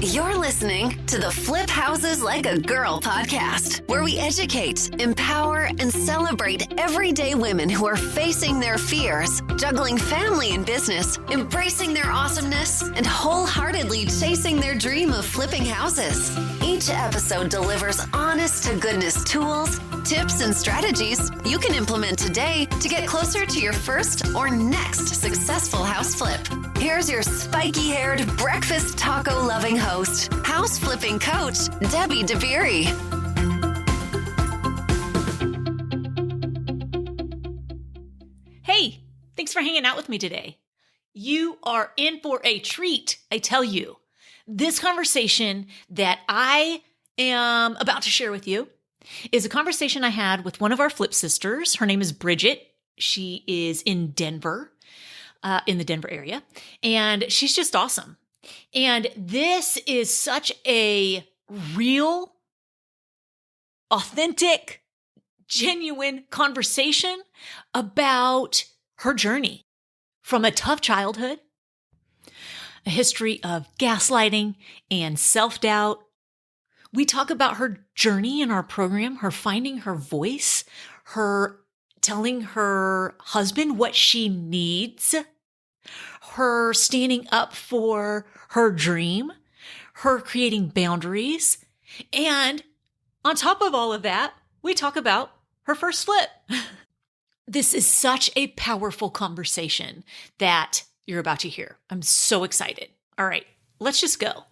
You're listening to the Flip Houses Like a Girl podcast, where we educate, empower, and celebrate everyday women who are facing their fears, juggling family and business, embracing their awesomeness, and wholeheartedly chasing their dream of flipping houses. Each episode delivers honest to goodness tools, tips, and strategies you can implement today to get closer to your first or next successful house flip. Here's your spiky-haired, breakfast taco-loving host, house flipping coach, Debbie DeBeery. Hey, thanks for hanging out with me today. You are in for a treat, I tell you. This conversation that I am about to share with you is a conversation I had with one of our Flip sisters. Her name is Bridgett. She is in Denver, in the Denver area, and she's just awesome. And this is such a real, authentic, genuine conversation about her journey from a tough childhood, a history of gaslighting and self-doubt. We talk about her journey in our program, her finding her voice, her telling her husband what she needs, her standing up for her dream, her creating boundaries. And on top of all of that, we talk about her first flip. This is such a powerful conversation that you're about to hear. I'm so excited. All right, let's just go.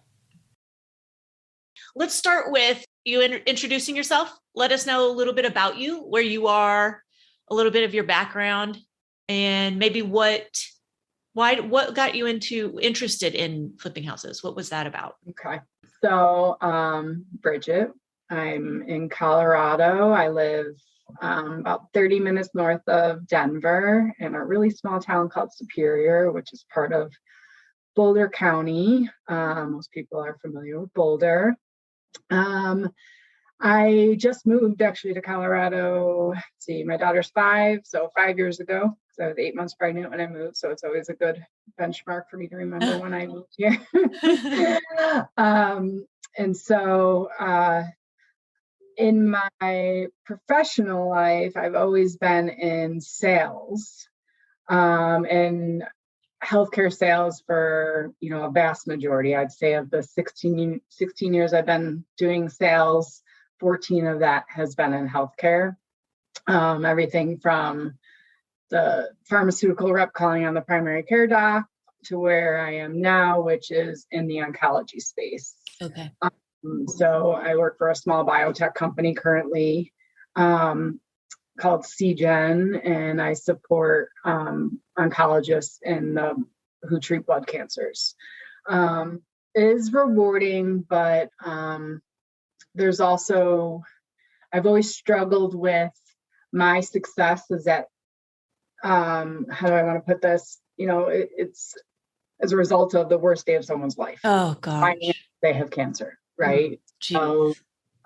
Let's start with you introducing yourself. Let us know a little bit about you, where you are, a little bit of your background, and maybe what got you interested in flipping houses? What was that about? Okay. So, Bridgett, I'm in Colorado. I live about 30 minutes north of Denver in a really small town called Superior, which is part of Boulder County. Most people are familiar with Boulder. I just moved actually to Colorado. Let's see, my daughter's 5, so 5 years ago. So I was 8 months pregnant when I moved. So it's always a good benchmark for me to remember when I moved here. And so in my professional life, I've always been in sales and healthcare sales for, a vast majority. I'd say of the 16 years I've been doing sales, 14 of that has been in healthcare. Everything from the pharmaceutical rep calling on the primary care doc to where I am now, which is in the oncology space. Okay. So I work for a small biotech company currently called CGen, and I support oncologists who treat blood cancers. It is rewarding, but there's also, I've always struggled with my success is that, how do I want to put this? It's as a result of the worst day of someone's life. Oh, gosh. They have cancer, right? Oh,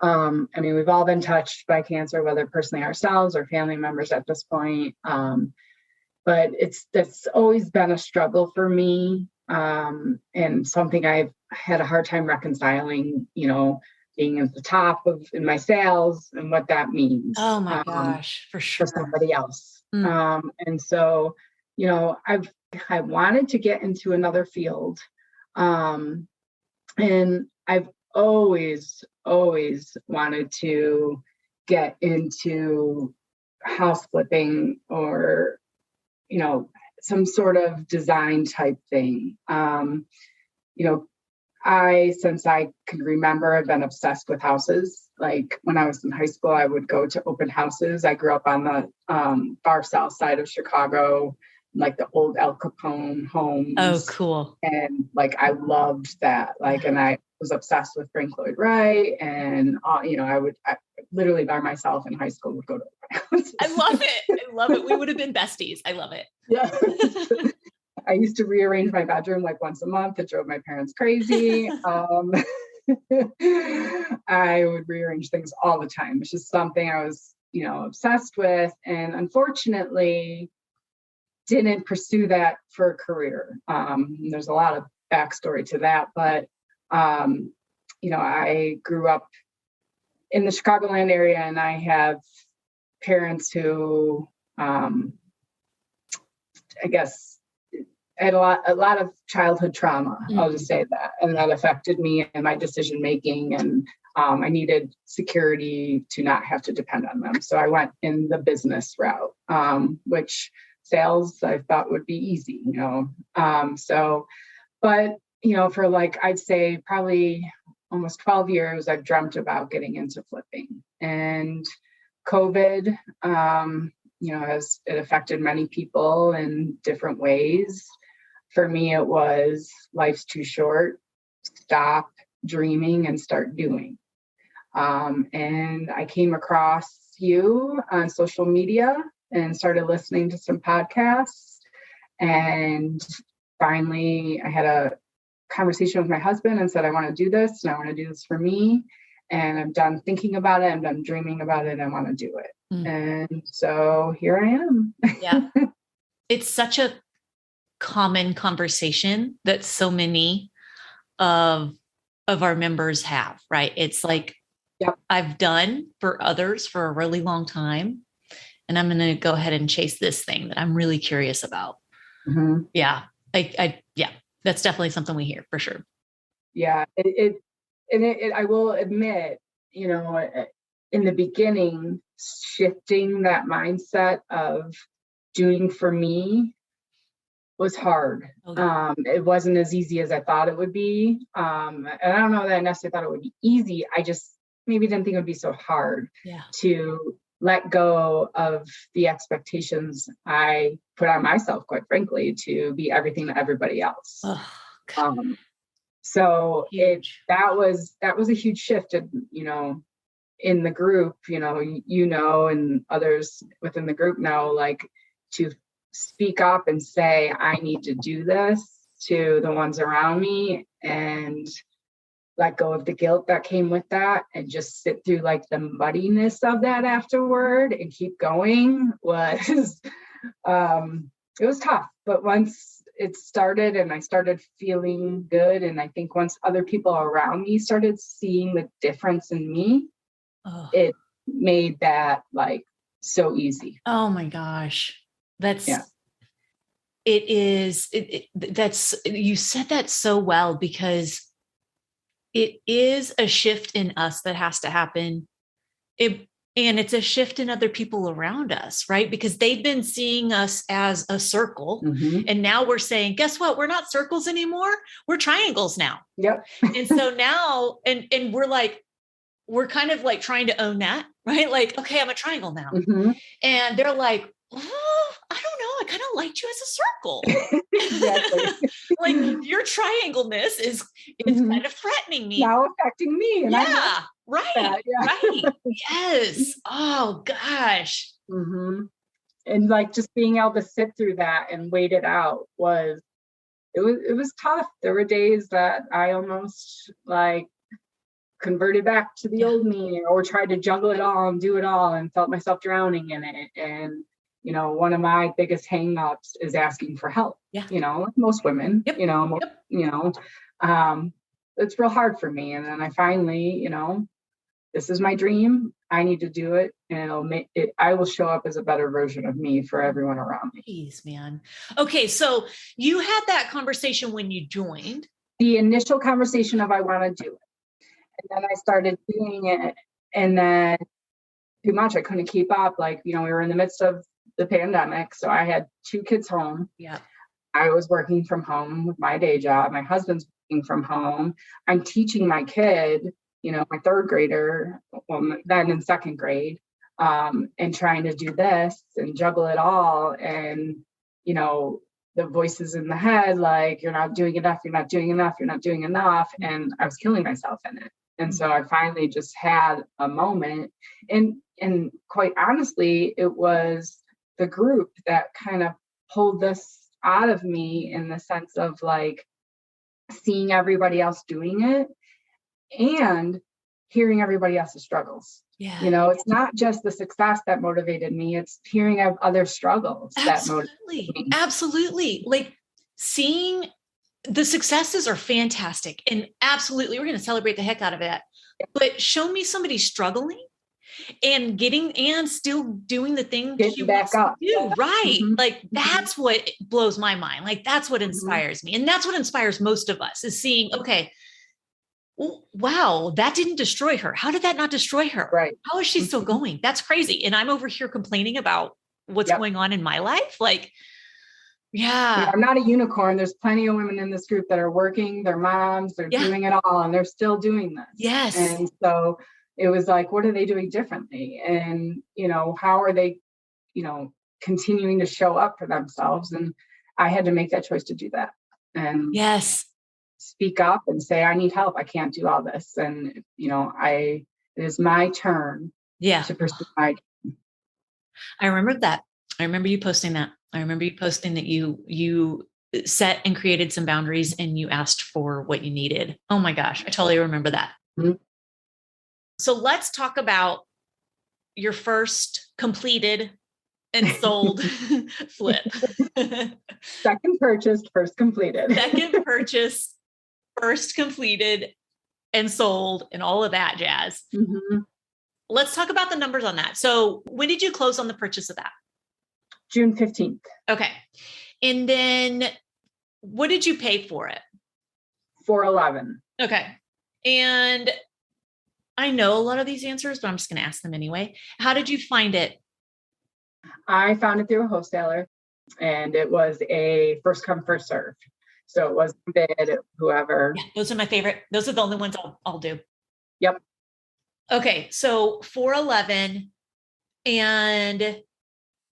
so, we've all been touched by cancer, whether personally ourselves or family members at this point. But that's always been a struggle for me, and something I've had a hard time reconciling, being at the top in my sales and what that means. Oh my gosh, for sure. For somebody else. And so, I wanted to get into another field. And I've always wanted to get into house flipping or, some sort of design type thing. Since I can remember, I've been obsessed with houses. Like when I was in high school, I would go to open houses. I grew up on the far south side of Chicago, like the old El Capone homes. Oh, cool. And I loved that. And I was obsessed with Frank Lloyd Wright, and I literally by myself in high school would go to open houses. I love it. We would have been besties. I love it. Yeah. I used to rearrange my bedroom once a month. It drove my parents crazy. I would rearrange things all the time. It's just something I was, obsessed with, and unfortunately didn't pursue that for a career. There's a lot of backstory to that, but I grew up in the Chicagoland area, and I have parents who, I guess, had a lot of childhood trauma. I'll just say that, and that affected me and my decision making. And I needed security to not have to depend on them. So I went in the business route, which sales I thought would be easy, but for I'd say probably almost 12 years, I've dreamt about getting into flipping. And COVID, it affected many people in different ways. For me, it was life's too short, stop dreaming and start doing. And I came across you on social media and started listening to some podcasts. And finally, I had a conversation with my husband and said, I want to do this, and I want to do this for me. And I'm done thinking about it. I'm done dreaming about it. I want to do it. And so here I am. Yeah. It's such a common conversation that so many of our members have, right? It's like, yep. I've done for others for a really long time, and I'm going to go ahead and chase this thing that I'm really curious about. Mm-hmm. Yeah. Yeah, that's definitely something we hear for sure. Yeah. I will admit, in the beginning, shifting that mindset of doing for me was hard. Okay. It wasn't as easy as I thought it would be. And I don't know that I necessarily thought it would be easy. I just maybe didn't think it would be so hard to let go of the expectations I put on myself, quite frankly, to be everything to everybody else. Oh, so that was a huge shift, in the group, and others within the group know, to speak up and say, I need to do this to the ones around me, and let go of the guilt that came with that, and just sit through the muddiness of that afterward and keep going was, it was tough. But once it started and I started feeling good, and I think once other people around me started seeing the difference in me, it made that so easy. Oh my gosh. That's, yeah. It is, that's, you said that so well, because it is a shift in us that has to happen. And it's a shift in other people around us, right? Because they've been seeing us as a circle. Mm-hmm. And now we're saying, guess what? We're not circles anymore. We're triangles now. Yep. And so now, and we're kind of trying to own that, right? Okay, I'm a triangle now. Mm-hmm. And they're like, oh, I don't know. I kind of liked you as a circle. Exactly. Your triangleness is mm-hmm. kind of threatening me. Now affecting me. And right. Yes. Oh gosh. Mm-hmm. And just being able to sit through that and wait it out was tough. There were days that I almost converted back to the old me, or tried to juggle it all and do it all, and felt myself drowning in it. And one of my biggest hang-ups is asking for help. Yeah. Like most women. Yep. It's real hard for me. And then I finally, this is my dream. I need to do it, and I will show up as a better version of me for everyone around me. Jeez, man. Okay, so you had that conversation when you joined. The initial conversation of I want to do it. And then I started doing it, and then too much. I couldn't keep up. We were in the midst of the pandemic. So I had 2 kids home. Yeah. I was working from home with my day job. My husband's working from home. I'm teaching my kid, my 3rd grader, then in 2nd grade, and trying to do this and juggle it all. And, the voices in the head, you're not doing enough, you're not doing enough, you're not doing enough. And I was killing myself in it. And so I finally just had a moment, and quite honestly, it was the group that kind of pulled this out of me, in the sense of seeing everybody else doing it and hearing everybody else's struggles. Yeah. It's not just the success that motivated me, it's hearing of other struggles that motivated me. Absolutely. Seeing the successes are fantastic. And absolutely, we're going to celebrate the heck out of it. But show me somebody struggling and still doing the thing she wants to do. Right. Mm-hmm. Like that's what blows my mind. Like that's what inspires me. And that's what inspires most of us is seeing, okay, wow, that didn't destroy her. How did that not destroy her? Right. How is she still going? That's crazy. And I'm over here complaining about what's going on in my life. Like, yeah, I'm not a unicorn. There's plenty of women in this group that are working, they're moms, they're doing it all, and they're still doing this. Yes. And so it was like, what are they doing differently? And, how are they, continuing to show up for themselves? And I had to make that choice to do that. And speak up and say, I need help. I can't do all this. And, it is my turn to pursue my dream. I remember that. I remember you posting that. I remember you posting that you set and created some boundaries and you asked for what you needed. Oh my gosh. I totally remember that. Mm-hmm. So let's talk about your first completed and sold flip. Second purchased, first completed. Second purchase, first completed and sold and all of that jazz. Mm-hmm. Let's talk about the numbers on that. So when did you close on the purchase of that? June 15th. Okay. And then what did you pay for it? $411. Okay. And I know a lot of these answers, but I'm just going to ask them anyway. How did you find it? I found it through a wholesaler, and it was a first come, first serve. So it wasn't bid, whoever. Yeah, those are my favorite. Those are the only ones I'll do. Yep. Okay. So $411. And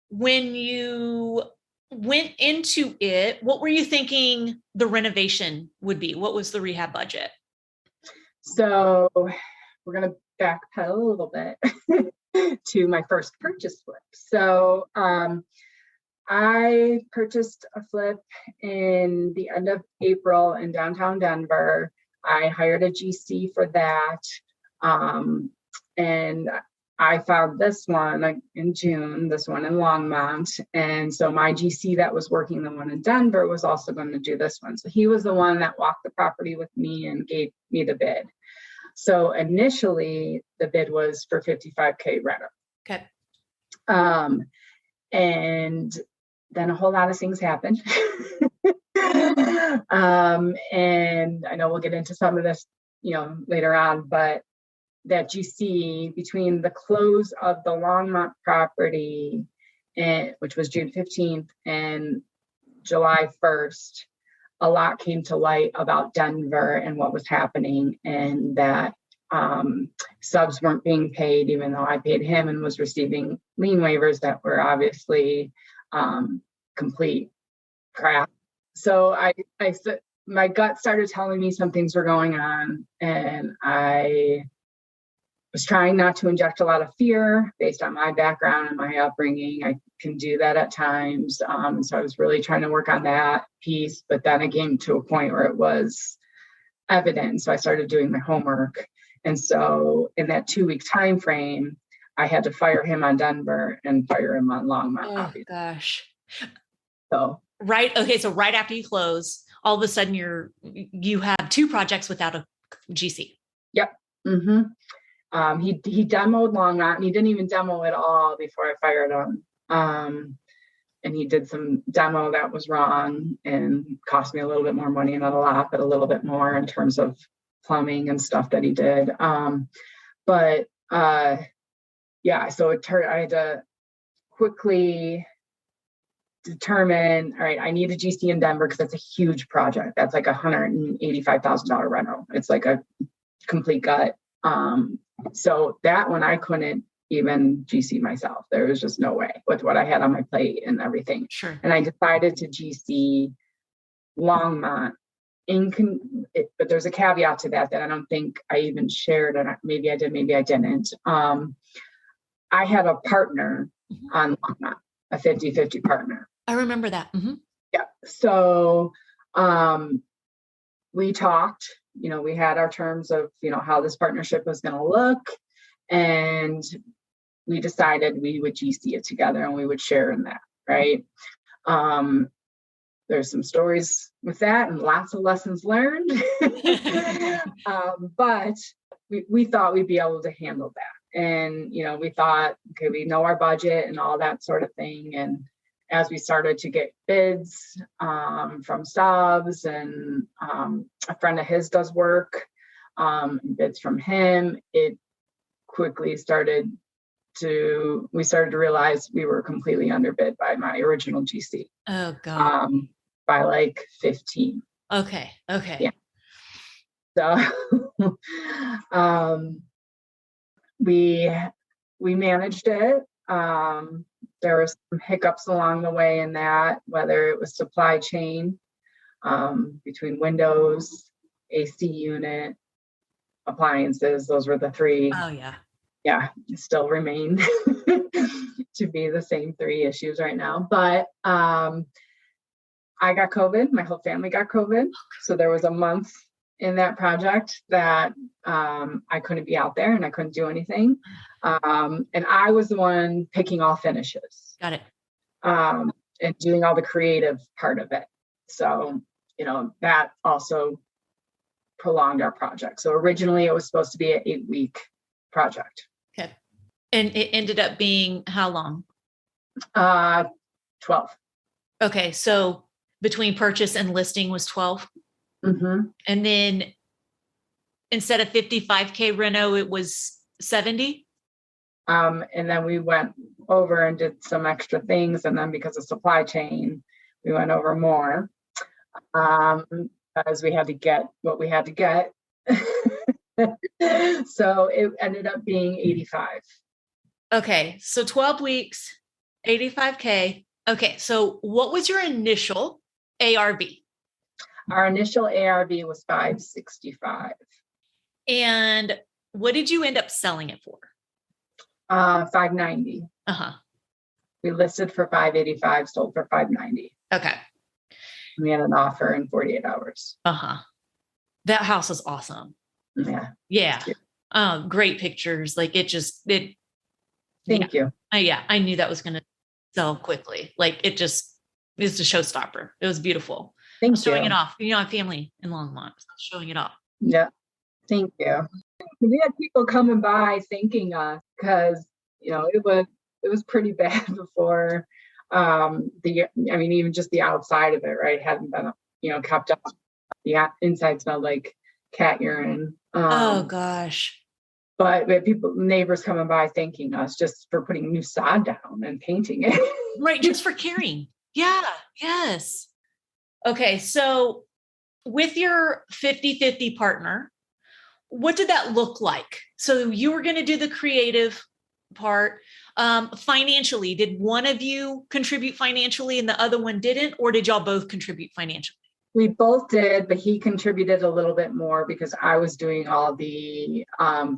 when you went into it, what were you thinking the renovation would be? What was the rehab budget? So we're going to backpedal a little bit to my first purchase flip. So I purchased a flip in the end of April in downtown Denver. I hired a GC for that. And I found this one in June, this one in Longmont. And so my GC that was working the one in Denver was also going to do this one. So he was the one that walked the property with me and gave me the bid. So initially the bid was for $55,000 renter. Okay. And then a whole lot of things happened. And I know we'll get into some of this, later on, but that GC between the close of the Longmont property, which was June 15th, and July 1st, a lot came to light about Denver and what was happening, and that subs weren't being paid, even though I paid him and was receiving lien waivers that were obviously complete crap. So my gut started telling me some things were going on, and I was trying not to inject a lot of fear based on my background and my upbringing. I can do that at times. So I was really trying to work on that piece, but then it came to a point where it was evident. So I started doing my homework. And so in that 2-week time frame, I had to fire him on Denver and fire him on Longmont. Oh, gosh. So right. Okay. So right after you close, all of a sudden you have 2 projects without a GC. Yep. Mm-hmm. He demoed Longmont, and he didn't even demo at all before I fired him. And he did some demo that was wrong and cost me a little bit more money, not a lot, but a little bit more in terms of plumbing and stuff that he did. So I had to quickly determine, all right, I need a GC in Denver because that's a huge project. That's like $185,000 rental. It's like a complete gut. So that one I couldn't even GC myself. There was just no way with what I had on my plate and everything. Sure. And I decided to GC Longmont. But there's a caveat to that I don't think I even shared, and maybe I did, maybe I didn't. I had a partner on Longmont, a 50-50 partner. I remember that. Mm-hmm. Yeah. So we talked, we had our terms of, how this partnership was going to look, and we decided we would GC it together and we would share in that. Right. there's some stories with that and lots of lessons learned. But we thought we'd be able to handle that. And, we thought, okay, we know our budget and all that sort of thing. And as we started to get bids from subs, and a friend of his does work, bids from him, it quickly started to realize we were completely underbid by my original GC. Oh God. By like 15. Okay. Yeah. So we managed it. There were some hiccups along the way in that, whether it was supply chain, between windows, AC unit, appliances. Those were the three. Oh yeah. Yeah, still remain to be the same three issues right now. But I got COVID. My whole family got COVID. So there was a month in that project that I couldn't be out there and I couldn't do anything. And I was the one picking all finishes. Got it. And doing all the creative part of it. So, that also prolonged our project. So originally it was supposed to be an 8-week project. Okay. And it ended up being how long? 12. Okay. So between purchase and listing was 12. Mm-hmm. And then instead of 55K reno, it was 70. And then we went over and did some extra things. And then because of supply chain, we went over more, because we had to get what we had to get. So it ended up being 85. Okay. So 12 weeks, 85K. Okay. So what was your initial ARV? Our initial ARV was 565. And what did you end up selling it for? 590. Uh-huh. We listed for 585, sold for 590. Okay. We had an offer in 48 hours. Uh-huh. That house is awesome. Yeah. Yeah. Great pictures. Like Thank you. you. Yeah. I knew that was going to sell quickly. Like it's a showstopper. It was beautiful. Thank Showing you. it off. I have family in Longmont. Showing it off. Yeah. Thank you. We had people coming by thanking us because, it was pretty bad before even just the outside of it, right, hadn't been, kept up. The inside smelled like cat urine. Oh gosh. But we had neighbors coming by thanking us just for putting new sod down and painting it. Right. Just for caring. Yeah. Yes. Okay. So with your 50-50 partner, what did that look like? So you were going to do the creative part. Financially, did one of you contribute financially and the other one didn't, or did y'all both contribute financially? We both did, but he contributed a little bit more because I was doing all the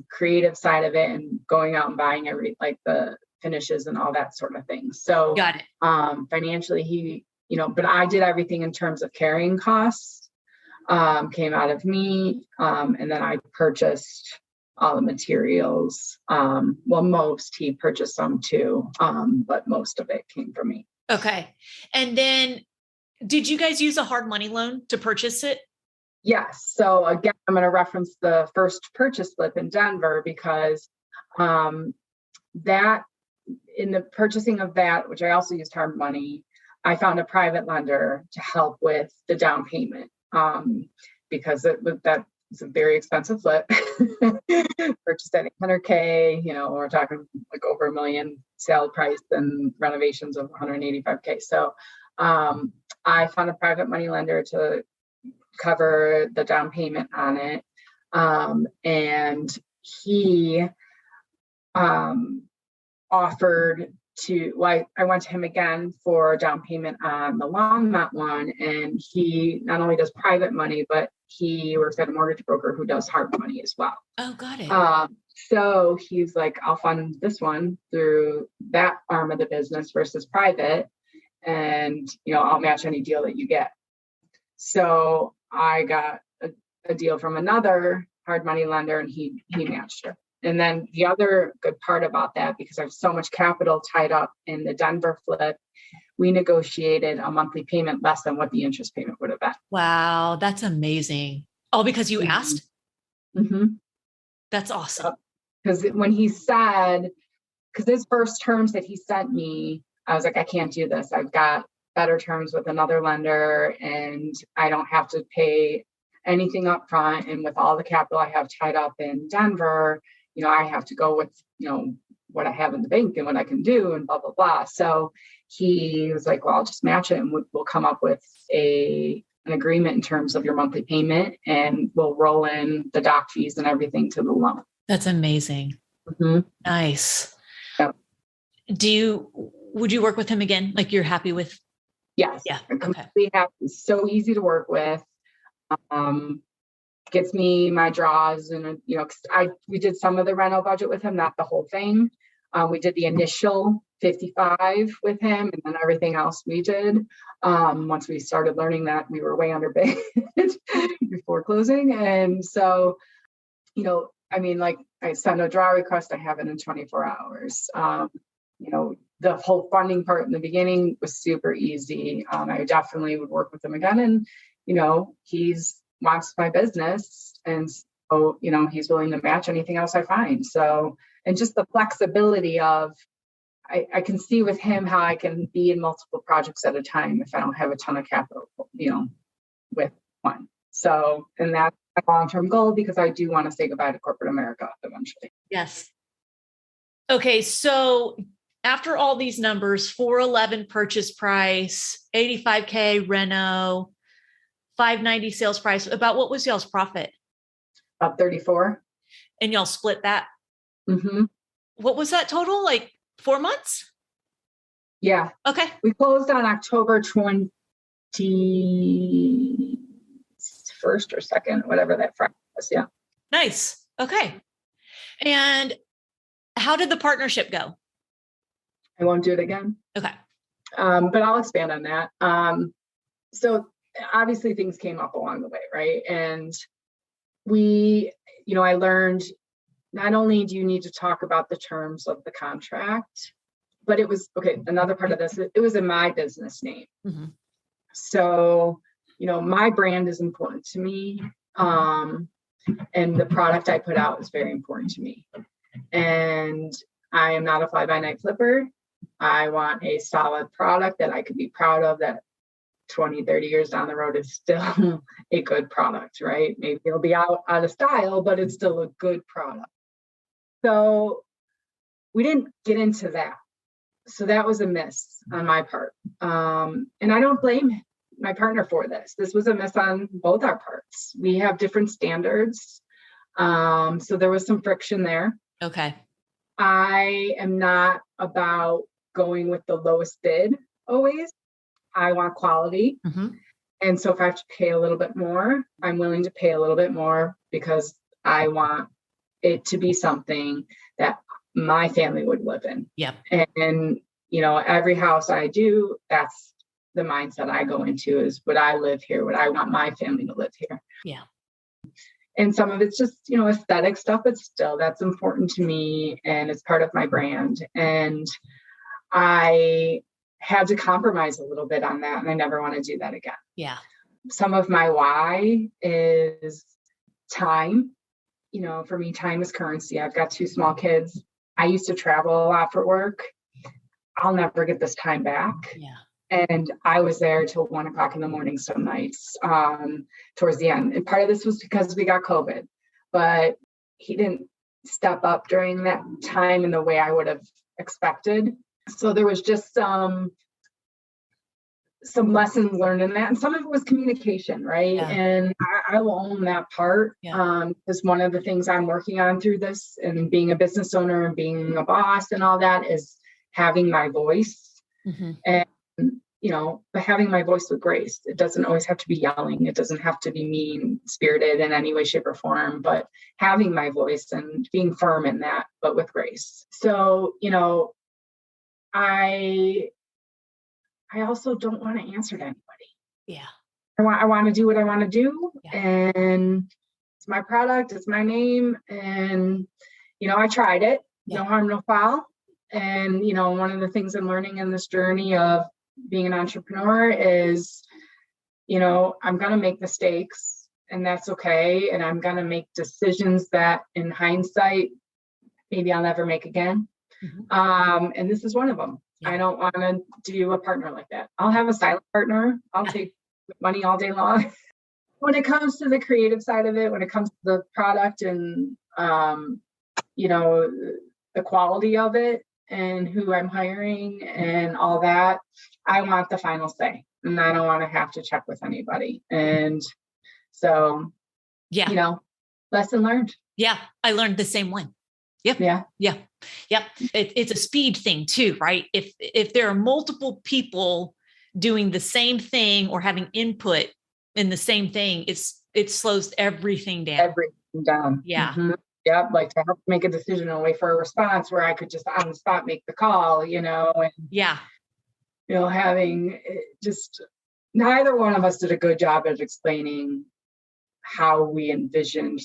creative side of it and going out and buying the finishes and all that sort of thing. So got it. Financially, he, but I did everything in terms of carrying costs, came out of me. And then I purchased all the materials. He purchased some too, but most of it came from me. Okay. And then did you guys use a hard money loan to purchase it? Yes. So again, I'm going to reference the first purchase flip in Denver because that in the purchasing of that, which I also used hard money, I found a private lender to help with the down payment because that was a very expensive flip. Purchased at $800K, we're talking like over $1 million sale price and renovations of $185K. So I found a private money lender to cover the down payment on it. And he offered to, I went to him again for down payment on the Longmont one. And he not only does private money, but he works at a mortgage broker who does hard money as well. Oh, got it. So he's like, I'll fund this one through that arm of the business versus private. And, I'll match any deal that you get. So I got a deal from another hard money lender and he matched it. And then the other good part about that, because I have so much capital tied up in the Denver flip, we negotiated a monthly payment less than what the interest payment would have been. Wow. That's amazing. Oh, because you asked? Mm-hmm. That's awesome. Because when he said, because his first terms that he sent me, I was like, I can't do this. I've got better terms with another lender and I don't have to pay anything up front. And with all the capital I have tied up in Denver, I have to go with, what I have in the bank and what I can do and blah, blah, blah. So he was like, well, I'll just match it and we'll come up with an agreement in terms of your monthly payment and we'll roll in the doc fees and everything to the loan. That's amazing. Mm-hmm. Nice. Yep. Would you work with him again? Like you're happy with? Yes. Yeah. I'm completely happy. So easy to work with. Gets me my draws and, we did some of the rental budget with him, not the whole thing. We did the initial 55 with him and then everything else we did. Once we started learning that we were way underbid before closing. And so, like I send a draw request, I have it in 24 hours. The whole funding part in the beginning was super easy. I definitely would work with him again. And, he's wants my business. And so, he's willing to match anything else I find. So, and just the flexibility of, I can see with him how I can be in multiple projects at a time if I don't have a ton of capital, with one. So, and that's my long-term goal because I do want to say goodbye to corporate America eventually. Yes. Okay. So after all these numbers, 411 purchase price, 85K reno, 590 sales price, about what was y'all's profit? About 34. And y'all split that? Mm-hmm. What was that total? Like 4 months? Yeah. Okay. We closed on October 21st or 2nd, whatever that Friday was. Yeah. Nice. Okay. And how did the partnership go? I won't do it again. Okay. But I'll expand on that. So obviously things came up along the way, right? And I learned not only do you need to talk about the terms of the contract, but it was, another part of this, it was in my business name. Mm-hmm. So, my brand is important to me. And the product I put out is very important to me. And I am not a fly-by-night flipper. I want a solid product that I could be proud of that 20, 30 years down the road is still a good product, right? Maybe it'll be out of style, but it's still a good product. So we didn't get into that. So that was a miss on my part. And I don't blame my partner for this. This was a miss on both our parts. We have different standards. So there was some friction there. Okay. I am not about going with the lowest bid always. I want quality. Mm-hmm. And so if I have to pay a little bit more, I'm willing to pay a little bit more because I want it to be something that my family would live in. Yep. And, every house I do, that's the mindset I go into is would I live here? Would I want my family to live here? Yeah. And some of it's just, aesthetic stuff, but still that's important to me and it's part of my brand. And I had to compromise a little bit on that. And I never want to do that again. Yeah. Some of my why is time. For me, time is currency. I've got 2 small kids. I used to travel a lot for work. I'll never get this time back. Yeah. And I was there till 1:00 in the morning some nights towards the end. And part of this was because we got COVID, but he didn't step up during that time in the way I would have expected. So there was just some lessons learned in that. And some of it was communication, right? Yeah. And I will own that part. Yeah. Because one of the things I'm working on through this and being a business owner and being a boss and all that is having my voice. Mm-hmm. And, but having my voice with grace. It doesn't always have to be yelling. It doesn't have to be mean-spirited in any way, shape, or form, but having my voice and being firm in that, but with grace. So, I also don't want to answer to anybody. Yeah. I want to do what I want to do. Yeah. And it's my product, it's my name. And, I tried it, no harm, no foul. And, one of the things I'm learning in this journey of being an entrepreneur is, I'm going to make mistakes, and that's okay. And I'm going to make decisions that in hindsight, maybe I'll never make again. And this is one of them. Yeah. I don't want to do a partner like that. I'll have a silent partner. I'll take money all day long. When it comes to the creative side of it, when it comes to the product and, the quality of it and who I'm hiring and all that, I want the final say, and I don't want to have to check with anybody. And so, lesson learned. Yeah. I learned the same one. Yep. Yeah. Yeah. Yep. It's a speed thing too, right? If there are multiple people doing the same thing or having input in the same thing, it slows everything down. Everything down. Yeah. Mm-hmm. Yep. Like to help make a decision and wait for a response where I could just on the spot make the call, and having just neither one of us did a good job at explaining how we envisioned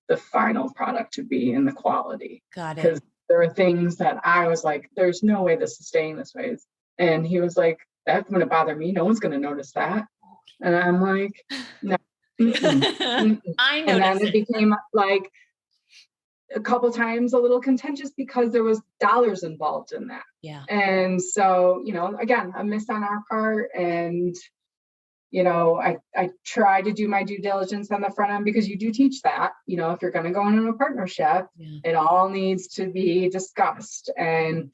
the final product to be and the quality. Got it. Because there are things that I was like, there's no way this is staying this way. And he was like, that's going to bother me. No one's going to notice that. And I'm like, no. I noticed. And then it became like a couple times a little contentious because there was dollars involved in that. Yeah. And so, again, a miss on our part. And, I try to do my due diligence on the front end, because you do teach that, if you're going to go into a partnership, it all needs to be discussed. And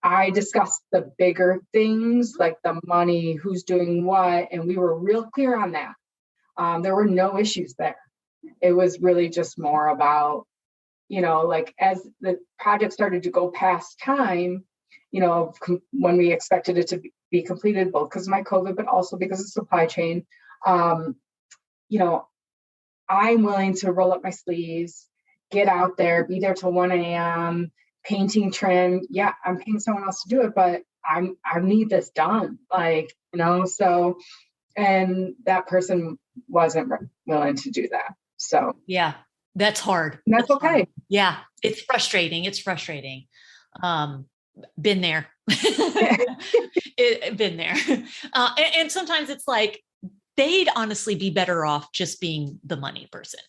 I discussed the bigger things like the money, who's doing what. And we were real clear on that. There were no issues there. It was really just more about, as the project started to go past time, when we expected it to be completed, both because of my COVID, but also because of supply chain, I'm willing to roll up my sleeves, get out there, be there till 1 a.m., painting, trim. Yeah, I'm paying someone else to do it, but I need this done. So, and that person wasn't willing to do that. So yeah, that's hard. That's okay. Hard. Yeah. It's frustrating. Been there. Been there. And sometimes it's like, they'd honestly be better off just being the money person.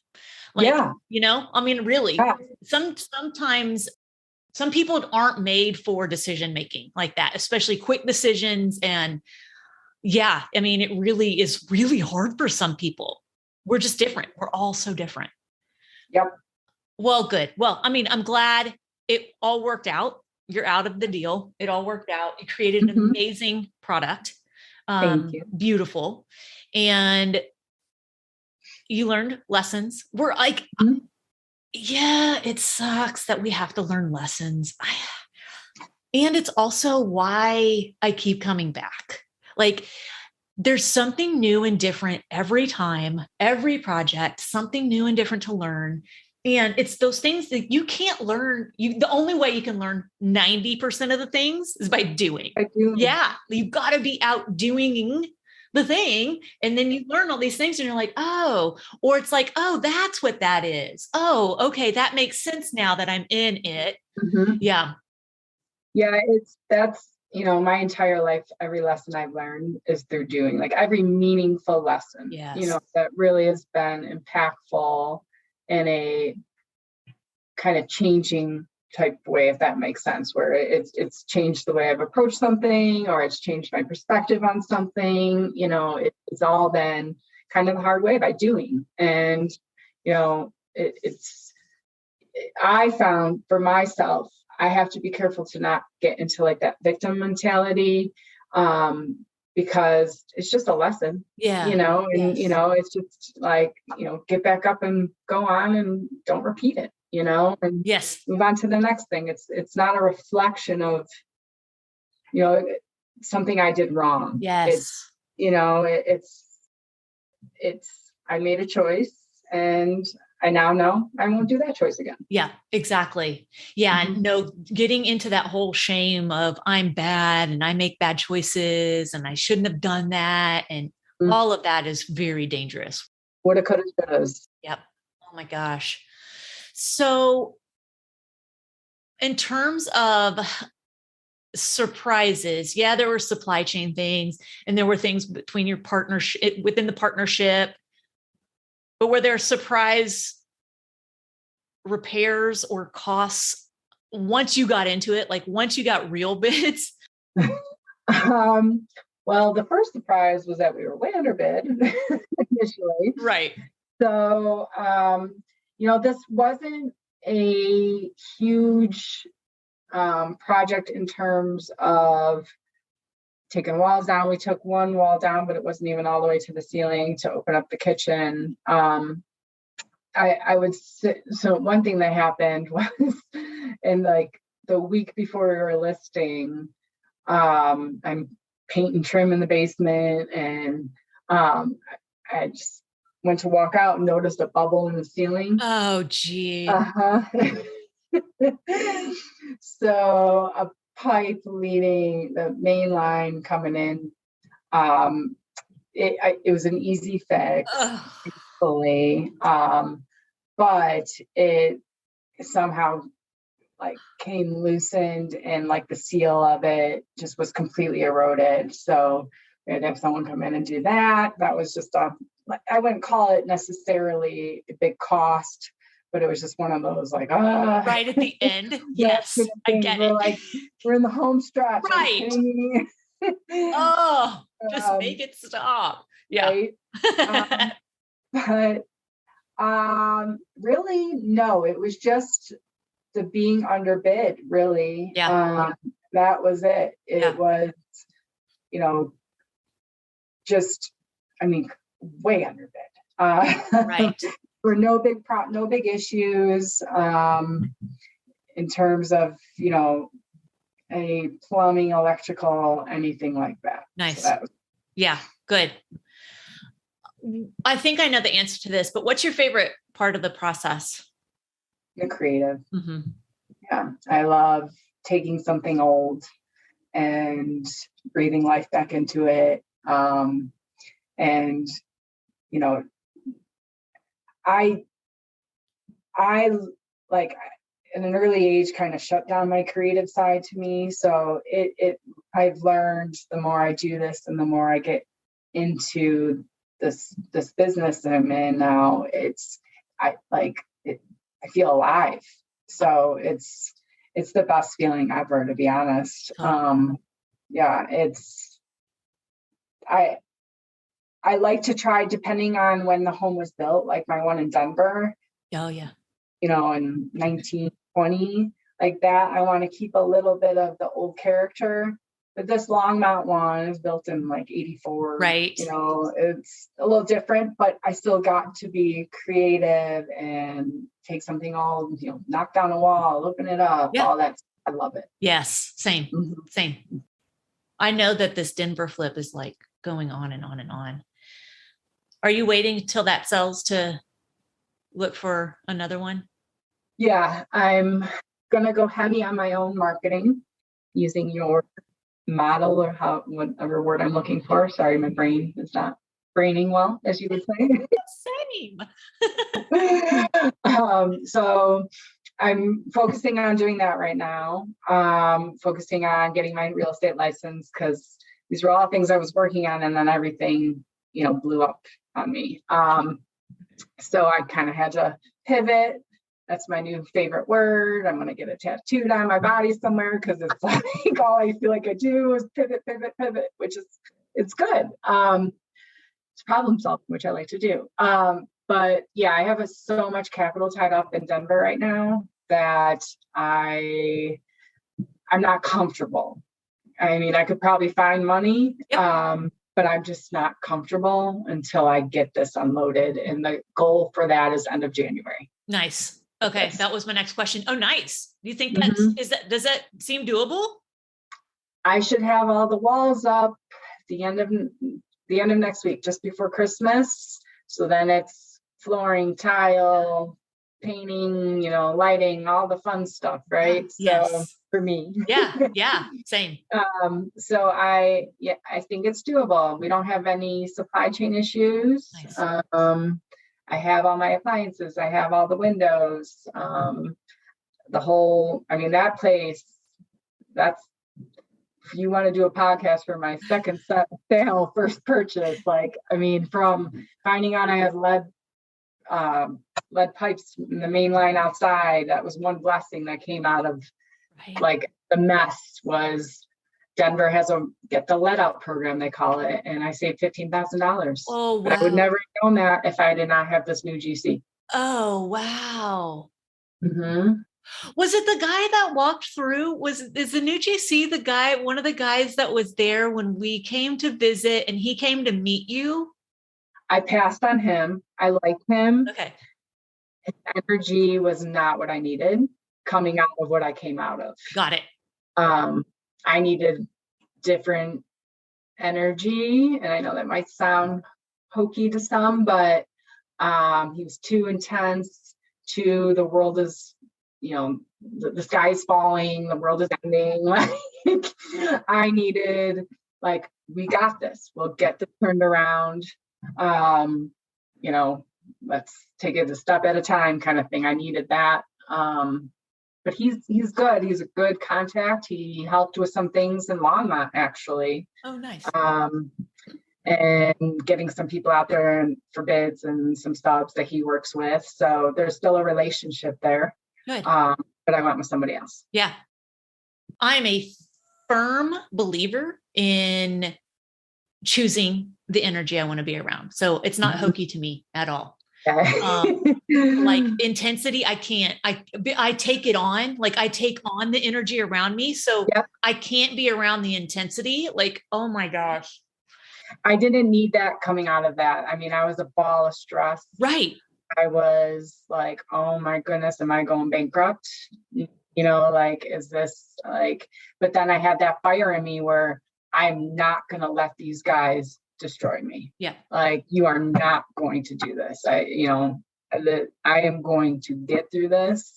Really, sometimes some people aren't made for decision-making like that, especially quick decisions. And it really is really hard for some people. We're just different. We're all so different. Yep. Well, good. Well, I'm glad it all worked out. You're out of the deal. It all worked out. It created an amazing product. Thank you. Beautiful. And you learned lessons. We're like, it sucks that we have to learn lessons. And it's also why I keep coming back. Like, there's something new and different every time, every project, something new and different to learn. And it's those things that you can't learn. The only way you can learn 90% of the things is by doing. Yeah. You've got to be out doing the thing. And then you learn all these things and you're like, oh, or it's like, oh, that's what that is. Oh, okay. That makes sense now that I'm in it. Mm-hmm. Yeah. Yeah. That's my entire life, every lesson I've learned is through doing, like every meaningful lesson, that really has been impactful in a kind of changing type way, if that makes sense, where it's changed the way I've approached something, or it's changed my perspective on something. It's all been kind of the hard way by doing. And, I found for myself, I have to be careful to not get into like that victim mentality, because it's just a lesson, it's just like, get back up and go on and don't repeat it, and move on to the next thing. It's not a reflection of, something I did wrong. Yes. It's I made a choice, and I now know I won't do that choice again. Yeah, exactly. Yeah. Mm-hmm. And no, getting into that whole shame of I'm bad and I make bad choices and I shouldn't have done that. And all of that is very dangerous. Woulda, coulda, shouldas. Yep. Oh my gosh. So in terms of surprises? Yeah, there were supply chain things and there were things between your partnership, within the partnership, but were there surprise repairs or costs once you got into it, like once you got real bids? Well, the first surprise was that we were way under bid initially. Right. So, this wasn't a huge project in terms of taking walls down. We took one wall down, but it wasn't even all the way to the ceiling to open up the kitchen. I would say, so one thing that happened was in like the week before we were listing, I'm paint and trim in the basement, and I just went to walk out and noticed a bubble in the ceiling. Oh, gee. So a pipe leading the main line coming in. It was an easy fix, fully, but it somehow like came loosened, and like the seal of it just was completely eroded. So we had to have someone come in and do that. That was just I wouldn't call it necessarily a big cost, but it was just one of those like, right at the end. Yes, I get it. Like, we're in the home stretch. Right. Just make it stop. Yeah. Right? But really, no, it was just the being underbid, really. Yeah. That was it. It was, just, way underbid. Right. Were no big issues in terms of, any plumbing, electrical, anything like that. Nice. So that was, yeah, good. I think I know the answer to this, but what's your favorite part of the process? the creative. Mm-hmm. Yeah, I love taking something old and breathing life back into it. And I like at an early age kind of shut down my creative side to me. So I've learned the more I do this and the more I get into this business I'm in now, I feel alive. So it's the best feeling ever, to be honest. I like to try, depending on when the home was built, like my one in Denver. Oh yeah. In 1920, like that. I want to keep a little bit of the old character. But this Longmont one is built in like 84. Right. It's a little different, but I still got to be creative and take something old, knock down a wall, open it up, all that. I love it. Yes. Same. Mm-hmm. Same. I know that this Denver flip is like going on and on and on. Are you waiting till that sells to look for another one? Yeah, I'm going to go heavy on my own marketing using your model, or whatever word I'm looking for. Sorry, my brain is not braining well, as you would say. Same. So I'm focusing on doing that right now. Focusing on getting my real estate license, because these were all things I was working on, and then everything, blew up on me. So I kind of had to pivot. That's my new favorite word. I'm going to get it tattooed on my body somewhere, because it's like all I feel like I do is pivot, which is, it's good. It's problem solving, which I like to do. But yeah, I have so much capital tied up in Denver right now that I'm not comfortable. I could probably find money, but I'm just not comfortable until I get this unloaded. And the goal for that is end of January. Nice. Okay. Yes. That was my next question. Oh, nice. Do you think does that seem doable? I should have all the walls up the end of next week, just before Christmas. So then it's flooring, tile, painting, lighting, all the fun stuff, right? Yes. So for me. Yeah. Same. So I think it's doable. We don't have any supply chain issues. Nice. I have all my appliances. I have all the windows. The whole, that place, if you want to do a podcast for my second sale, first purchase, like, I mean, from finding out I had lead pipes in the main line outside, that was one blessing that came out of like the mess. Was Denver has a get the lead out program, they call it, and I saved $15,000. Oh, wow. But I would never have known that if I did not have this new GC. Oh, wow. Mm-hmm. Was it the guy that walked through? Is the new GC the guy, one of the guys that was there when we came to visit and he came to meet you? I passed on him. I liked him. Okay. His energy was not what I needed coming out of what I came out of. Got it. I needed different energy, and I know that might sound hokey to some, but he was too intense. The world is, the sky is falling, the world is ending. Like, I needed, like, we got this. We'll get this turned around. Let's take it a step at a time, kind of thing. I needed that. But he's good. He's a good contact. He helped with some things in Longmont, actually. Oh, nice. And getting some people out there for bids and some subs that he works with. So there's still a relationship there. Good. But I went with somebody else. Yeah. I'm a firm believer in choosing the energy I want to be around. So it's not hokey to me at all. Like intensity, I can't, I take it on, like I take on the energy around me. So I can't be around the intensity. Like, oh my gosh. I didn't need that coming out of that. I mean, I was a ball of stress. Right. I was like, oh my goodness, am I going bankrupt? Like, is this like, but then I had that fire in me where I'm not going to let these guys destroy me. Yeah. Like, you are not going to do this. I am going to get through this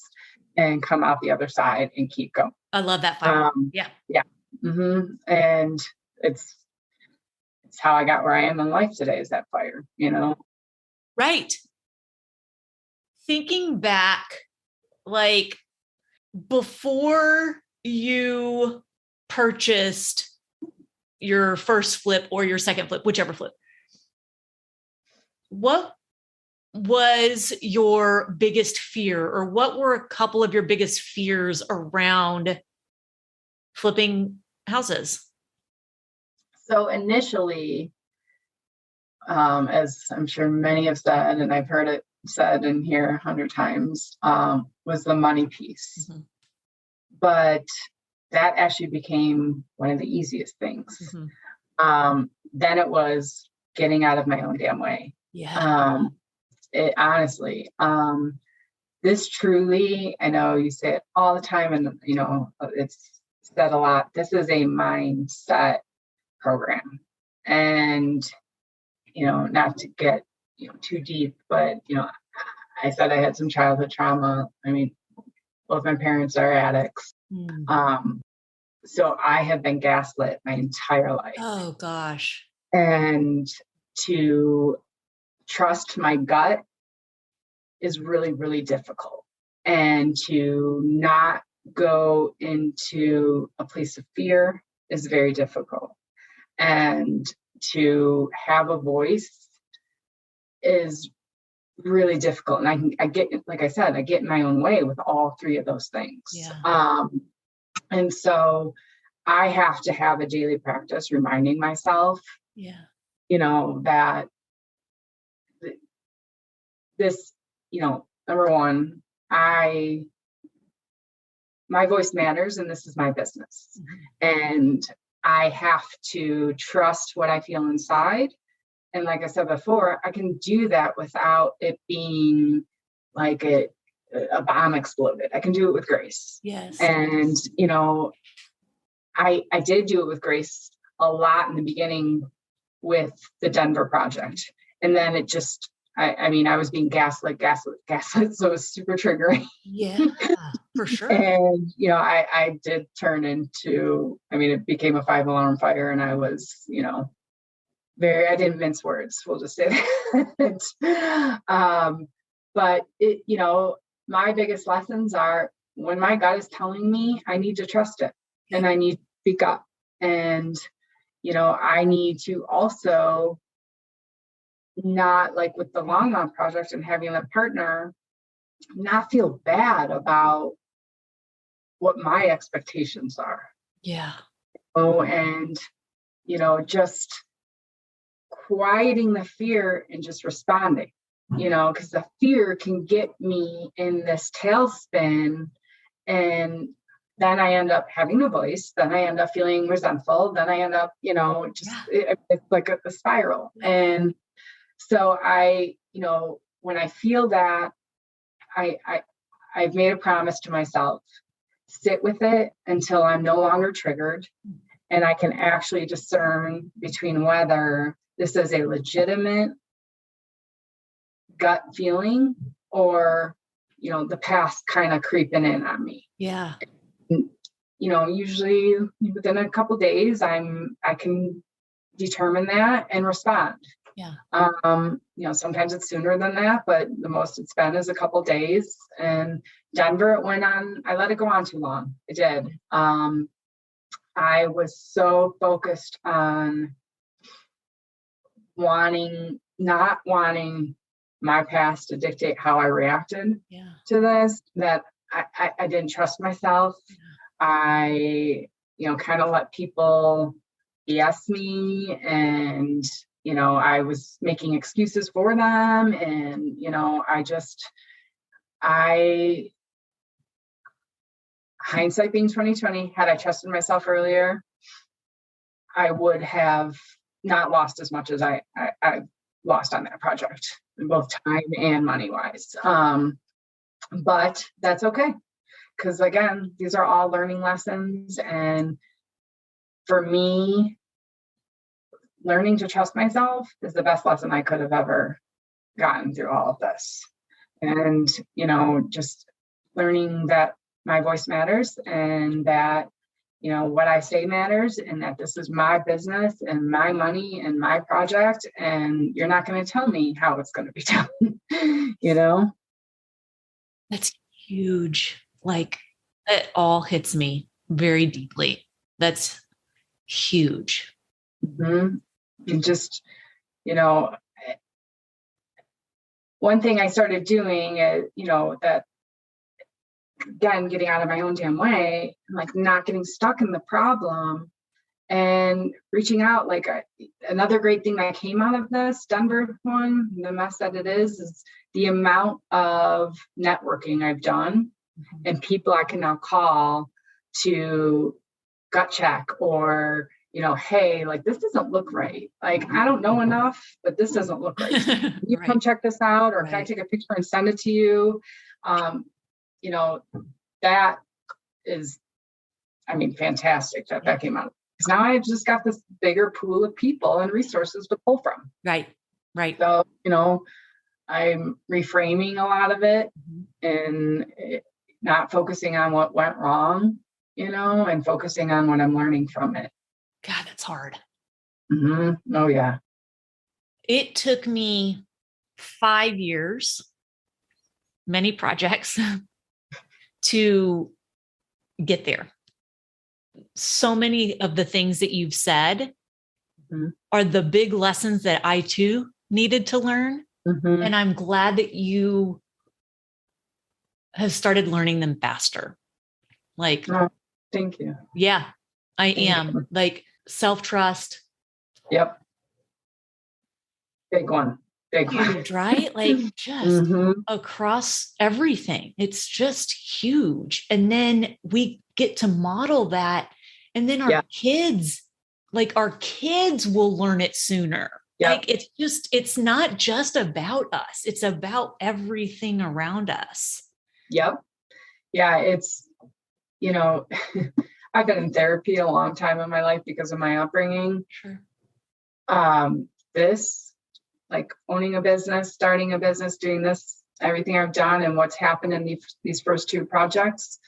and come out the other side and keep going. I love that fire. Yeah. Mm-hmm. And it's how I got where I am in life today, is that fire, Right. Thinking back, like before you purchased your first flip or your second flip, whichever flip, what was your biggest fear, or what were a couple of your biggest fears around flipping houses? So initially, as I'm sure many have said, and I've heard it said in here 100 times, was the money piece. Mm-hmm. But that actually became one of the easiest things. Mm-hmm. Then it was getting out of my own damn way. Yeah. Honestly, this truly, I know you say it all the time, and it's said a lot. This is a mindset program, and not to get too deep, but I said I had some childhood trauma. I mean, both my parents are addicts. So I have been gaslit my entire life. Oh gosh. And to trust my gut is really, really difficult. And to not go into a place of fear is very difficult. And to have a voice is really difficult. And I get, like I said, I get in my own way with all three of those things. Yeah. And so I have to have a daily practice reminding myself, that this, number one, my voice matters, and this is my business. Mm-hmm. And I have to trust what I feel inside. And like I said before, I can do that without it being like a bomb exploded. I can do it with grace. Yes. And, I did do it with grace a lot in the beginning with the Denver project. And then it just, I was being gaslit. So it was super triggering. Yeah, for sure. And, I did turn into, it became a 5-alarm fire, and I was, I didn't mince words. We'll just say that. But my biggest lessons are when my gut is telling me, I need to trust it, and I need to speak up. And, I need to also not, like with the long run project and having a partner, not feel bad about what my expectations are. Yeah. And, just quieting the fear and just responding, because the fear can get me in this tailspin, and then I end up having a voice, then I end up feeling resentful, then I end up, it's like a spiral. And so when I feel that, I've made a promise to myself, sit with it until I'm no longer triggered, and I can actually discern between whether this is a legitimate gut feeling or, the past kind of creeping in on me. Yeah. Usually within a couple of days, I can determine that and respond. Yeah. Sometimes it's sooner than that, but the most it's been is a couple of days. And Denver, it went on, I let it go on too long. It did. I was so focused on not wanting my past to dictate how I reacted to this, that I didn't trust myself. I, kind of let people BS me, and, I was making excuses for them. And, hindsight being 2020, had I trusted myself earlier, I would have not lost as much as I lost on that project, both time and money wise. But that's okay. Because again, these are all learning lessons. And for me, learning to trust myself is the best lesson I could have ever gotten through all of this. And, just learning that my voice matters, and that, what I say matters, and that this is my business and my money and my project. And you're not going to tell me how it's going to be done, That's huge. Like, it all hits me very deeply. That's huge. Mm-hmm. And just, one thing I started doing is, that, again, getting out of my own damn way, like not getting stuck in the problem and reaching out. Like another great thing that came out of this Denver one, the mess that it is the amount of networking I've done and people I can now call to gut check, or, hey, like this doesn't look right. Like, I don't know enough, but this doesn't look right. Can you come check this out? Or can I take a picture and send it to you? That is, fantastic that came out. Because now I've just got this bigger pool of people and resources to pull from. Right. So, I'm reframing a lot of it and not focusing on what went wrong, and focusing on what I'm learning from it. God, that's hard. Mm-hmm. Oh, yeah. It took me 5 years, many projects to get there. So many of the things that you've said are the big lessons that I too needed to learn. Mm-hmm. And I'm glad that you have started learning them faster. Like, thank you. Yeah, I am. Like self-trust. Yep. Big one. Huge, right? Like just across everything. It's just huge. And then we get to model that. And then our kids will learn it sooner. Yep. Like it's not just about us. It's about everything around us. Yep. Yeah. It's, I've been in therapy a long time in my life because of my upbringing. Sure. This, like owning a business, starting a business, doing this, everything I've done and what's happened in these first two projects,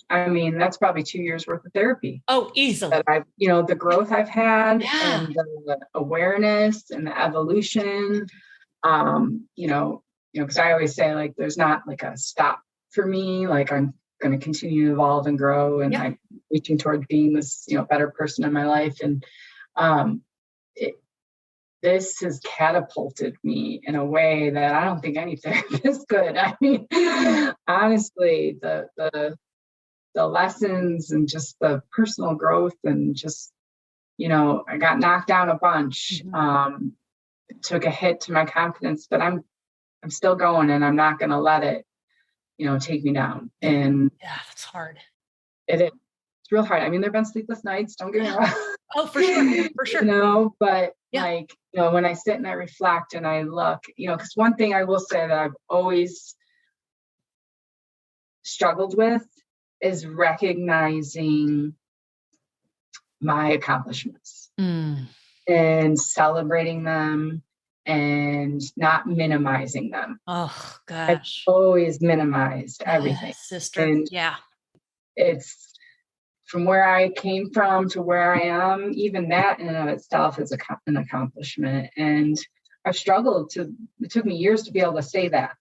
that's probably 2 years worth of therapy. Oh, easily. That I've, the growth I've had and the awareness and the evolution, because I always say like, there's not like a stop for me. Like I'm going to continue to evolve and grow. And Yeah. I'm reaching towards being this, better person in my life. And this has catapulted me in a way that I don't think any therapist could. I mean, honestly, the lessons and just the personal growth and just, I got knocked down a bunch. Took a hit to my confidence, but I'm still going, and I'm not going to let it, take me down. And yeah, that's hard. It's real hard. I mean, there've been sleepless nights, don't get me wrong. Oh, for sure. But yeah. When I sit and I reflect and I look, because one thing I will say that I've always struggled with is recognizing my accomplishments and celebrating them and not minimizing them. Oh gosh. I've always minazed everything. Sister. And yeah. It's from where I came from to where I am, even that in and of itself is an accomplishment. And I've struggled it took me years to be able to say that.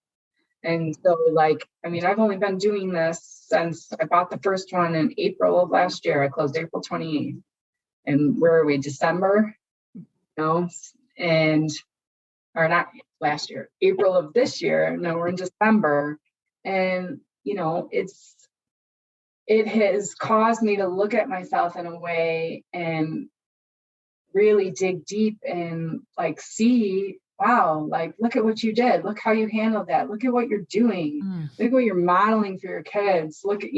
And so I've only been doing this since I bought the first one in April of last year. I closed April 28th. And where are we? December? Or not last year, April of this year. No, we're in December. And, it has caused me to look at myself in a way and really dig deep and see, wow, look at what you did. Look how you handled that. Look at what you're doing. Look at what you're modeling for your kids. Look at,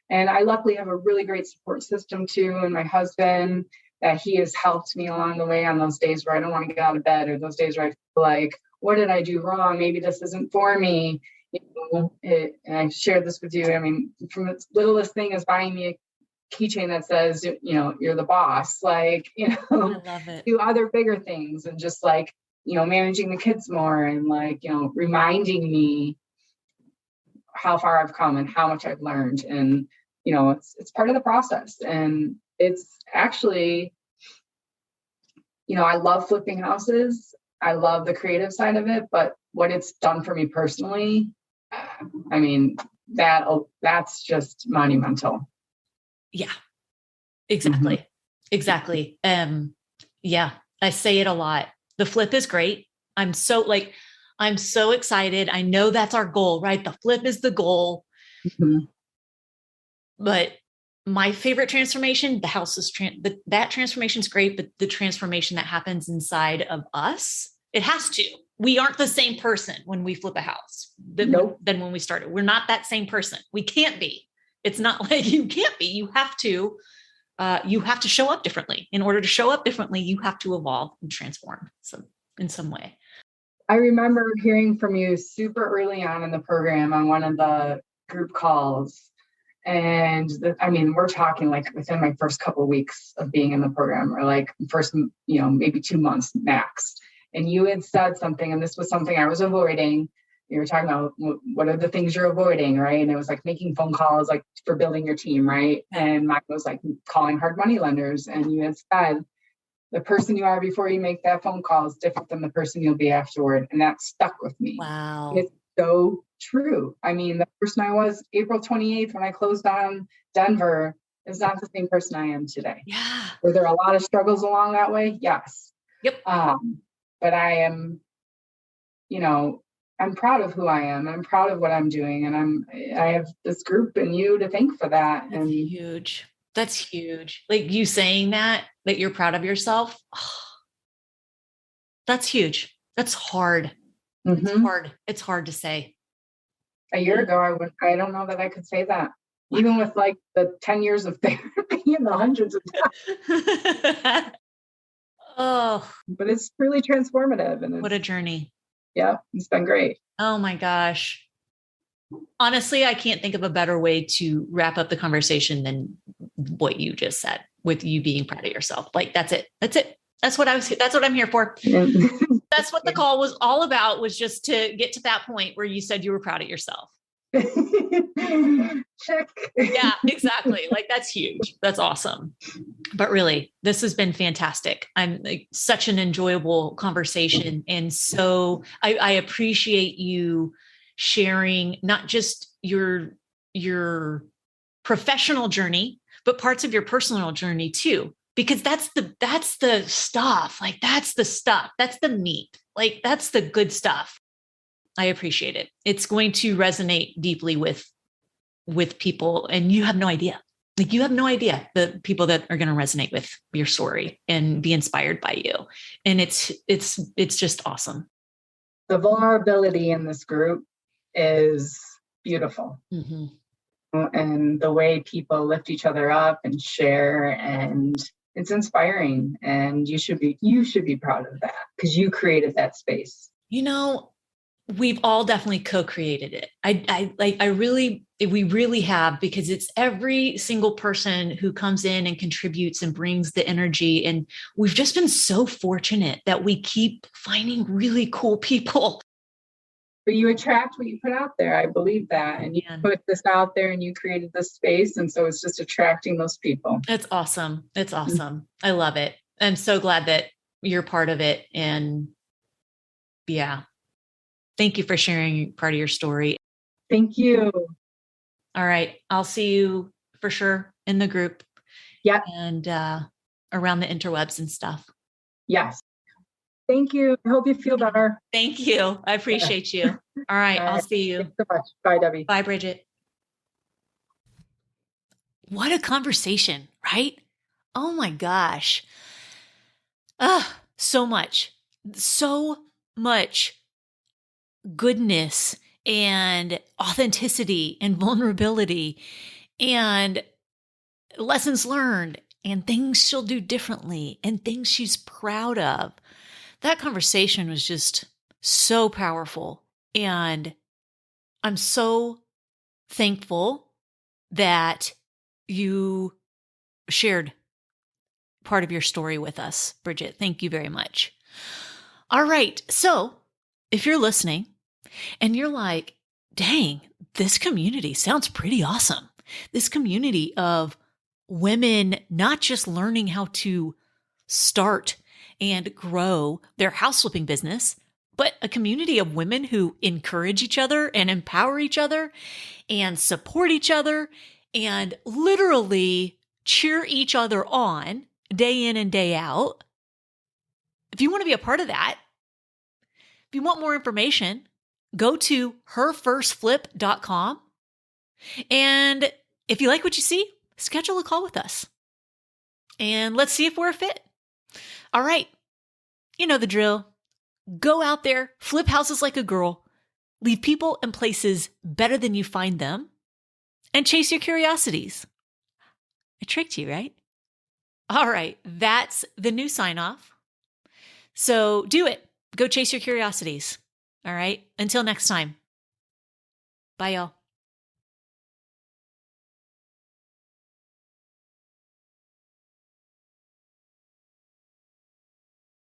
and I luckily have a really great support system too. And my husband, that he has helped me along the way on those days where I don't want to get out of bed, or those days where I feel like, what did I do wrong? Maybe this isn't for me. And I've shared this with you. I mean, from its littlest thing as buying me a keychain that says, you're the boss, I love it. Do other bigger things and just managing the kids more and reminding me how far I've come and how much I've learned. And, it's part of the process. And it's actually, I love flipping houses. I love the creative side of it, but what it's done for me personally, I mean, that's just monumental. Yeah, exactly. Exactly. Yeah, I say it a lot. The flip is great. I'm so excited. I know that's our goal, right? The flip is the goal. But my favorite transformation, the house is that transformation is great, but the transformation that happens inside of us, it has to. We aren't the same person when we flip a house than when we started. We're not that same person. We can't be. It's not like you can't be. You have to show up differently. In order to show up differently, you have to evolve and transform in some way. I remember hearing from you super early on in the program on one of the group calls. And we're talking within my first couple of weeks of being in the program, or first, maybe 2 months max. And you had said something, and this was something I was avoiding. You were talking about what are the things you're avoiding, right? And it was making phone calls for building your team, right? And mine was calling hard money lenders. And you had said, the person you are before you make that phone call is different than the person you'll be afterward. And that stuck with me. Wow. It's so true. I mean, the person I was April 28th when I closed on Denver is not the same person I am today. Yeah. Were there a lot of struggles along that way? Yes. Yep. But I am, I'm proud of who I am. I'm proud of what I'm doing. And I have this group and you to thank for that. That's huge. That's huge. You saying that you're proud of yourself. Oh, that's huge. That's hard. It's hard. It's hard to say. A year ago, I don't know that I could say that. Even with the 10 years of therapy and the hundreds of times. Oh, but it's really transformative. And what a journey. Yeah, it's been great. Oh my gosh. Honestly, I can't think of a better way to wrap up the conversation than what you just said, with you being proud of yourself. That's it. That's it. That's what I'm here for. That's what the call was all about, was just to get to that point where you said you were proud of yourself. Check. Yeah, exactly. That's huge. That's awesome. But really, this has been fantastic. I'm such an enjoyable conversation. And so I appreciate you sharing not just your your professional journey, but parts of your personal journey too, because that's the stuff. Like, that's the stuff. That's the meat. Like, that's the good stuff. I appreciate it. It's going to resonate deeply with people, and you have no idea. Like, you have no idea the people that are going to resonate with your story and be inspired by you. And it's just awesome. The vulnerability in this group is beautiful. Mm-hmm. And the way people lift each other up and share, and it's inspiring. And you should be proud of that, because you created that space. We've all definitely co-created it. We really have, because it's every single person who comes in and contributes and brings the energy. And we've just been so fortunate that we keep finding really cool people. But you attract what you put out there. I believe that. And you put this out there and you created this space. And so it's just attracting those people. It's awesome. It's awesome. Mm-hmm. I love it. I'm so glad that you're part of it. And yeah. Thank you for sharing part of your story. Thank you. All right. I'll see you for sure in the group. Yeah. And around the interwebs and stuff. Yes. Thank you. I hope you feel better. Thank you. I appreciate you. All right. I'll see you. Thanks so much. Bye, Debbie. Bye, Bridgett. What a conversation, right? Oh my gosh. So much goodness and authenticity and vulnerability and lessons learned and things she'll do differently and things she's proud of. That conversation was just so powerful. And I'm so thankful that you shared part of your story with us, Bridgett. Thank you very much. All right. So if you're listening and you're like, dang, this community sounds pretty awesome. This community of women not just learning how to start and grow their house flipping business, but a community of women who encourage each other and empower each other and support each other and literally cheer each other on day in and day out. If you want to be a part of that, if you want more information, go to herfirstflip.com. And if you like what you see, schedule a call with us. And let's see if we're a fit. All right. You know the drill. Go out there, flip houses like a girl, leave people and places better than you find them, and chase your curiosities. I tricked you, right? All right. That's the new sign off. So do it. Go chase your curiosities. All right. Until next time. Bye, y'all.